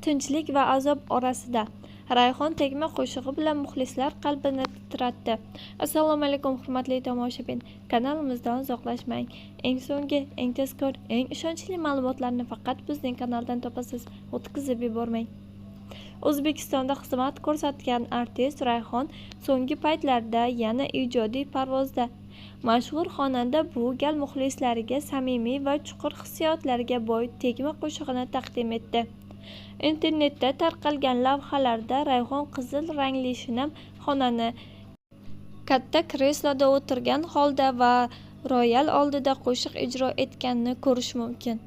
Tinchlik va azob orasida. Rayhon tegma qo'shig'i bilan muxlislar qalbini titratdi. Assalomu alaykum hurmatli tomoshabin. Kanalimizdan uzoqlashmang. Eng so'nggi, eng tezkor, eng ishonchli ma'lumotlarni faqat bizning kanaldan topasiz. O'tkazib yubormang. O'zbekistonda xizmat ko'rsatgan artist Rayhon so'nggi paytlarda yana ijodiy parvozda. Mashhur xonanda bu gal muxlislariga samimiy va chuqur hissiyotlarga boy tegma qo'shig'ini taqdim etdi. Internetda tarqalgan lavhalarda Rayhon qizil rangli shinam xonani katta kresloda o'tirgan holda va royal oldida qo'shiq ijro etganini ko'rish mumkin.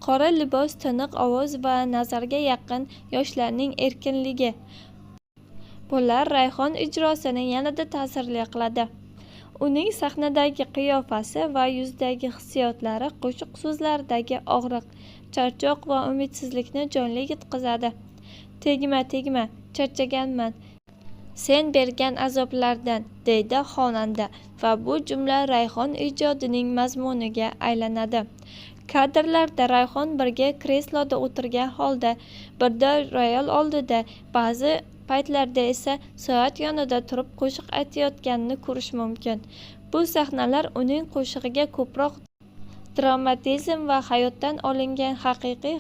Qora libos, tiniq ovoz va nazarga yaqin yoshlarning erkinligi bular Rayhon ijrosini yanada ta'sirli qiladi. Uning sahnadagi qiyofasi va yuzdagi hissiyotlari qo'shiq so'zlaridagi og'riq, charchoq va umidsizlikni jonli yetkazadi. Tegma, charchaganman. Sen bergan azoblardan, deydi xonanda va bu jumla Rayhon ijodining mazmuniga aylanadi. Kadrlarda Rayhon birga kresloda o'tirgan holda, birda royal oldida, ba'zi paytlarda esa soat yonida turib qo'shiq aytayotganini ko'rish mumkin. Bu sahnalar uning qo'shig'iga ko'proq dramatizm va hayotdan olingan haqiqiy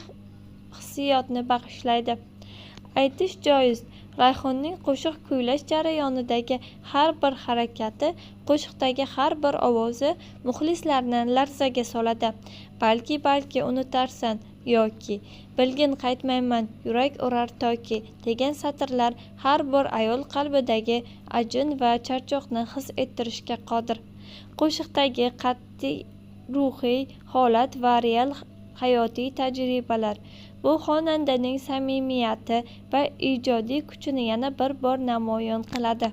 hissiyotni bag'ishlaydi. Aytish joiz, Rayhonning qo'shiq kuylash jarayonidagi har bir harakati, qo'shiqdagi har bir ovozi muxlislarni larzaga soladi. Balki unutarsan yoki bilgin qaytmayman, yurak urar toki degan satrlar har bir ayol qalbidagi ajin va charchoqni his ettirishga qodir. Qo'shiqdagi qat'iy ruhiy holat va real hayotiy tajribalar bu xonandaning samimiyati va ijodiy kuchini yana bir bor namoyon qiladi.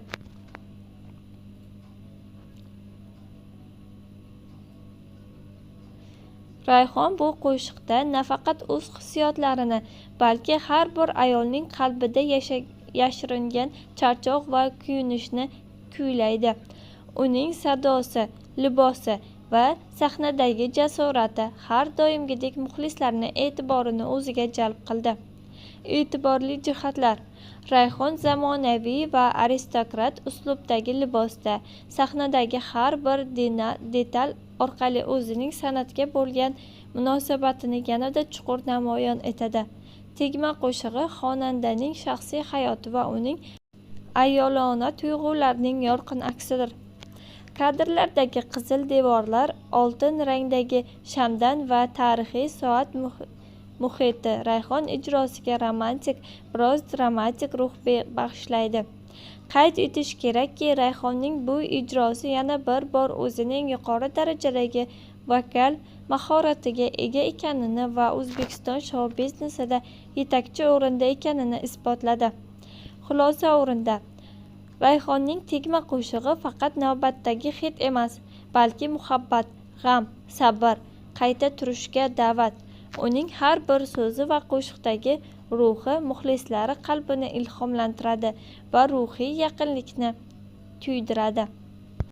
Rayhon bu qo'shiqda nafaqat o'z hissiyotlarini, balki har bir ayolning qalbida yashiringan charchoq va kuyunishni kuylaydi. Uning sadosi, libosi va sahnadagi jasorati har doimgidek muxlislarning e'tiborini o'ziga jalb qildi. E'tiborli jihatlar: Rayhon zamonaviy va aristokrat uslubdagi libosda, sahnadagi har bir detal orqali o'zining san'atga bo'lgan munosabatini yanada chuqur namoyon etadi. Tegma qo'shig'i xonandaning shaxsiy hayoti va uning ayolona tuyg'ularining yorqin aksidir. Kadrlardagi qizil devorlar, oltin rangdagi shamdan va tarixiy soat muhiti Rayhon ijrosiga romantik, biroz dramatik ruh bag'ishlaydi. Qayd etish kerakki, Rayhonning bu ijrosi yana bir bor o'zining yuqori darajadagi vokal mahoratiga ega ekanini va O'zbekiston shou-biznesida yetakchi o'rinda ekanini isbotladi. Xulosa o'rinda. Rayhonning tegma qo'shig'i faqat navbatdagi hit emas, balki muhabbat, g'am, sabr, qayta turishga da'vat. Uning har bir so'zi va qo'shiqdagi ruhi muxlislari qalbini ilhomlantiradi va ruhiy yaqinlikni tuydiradi.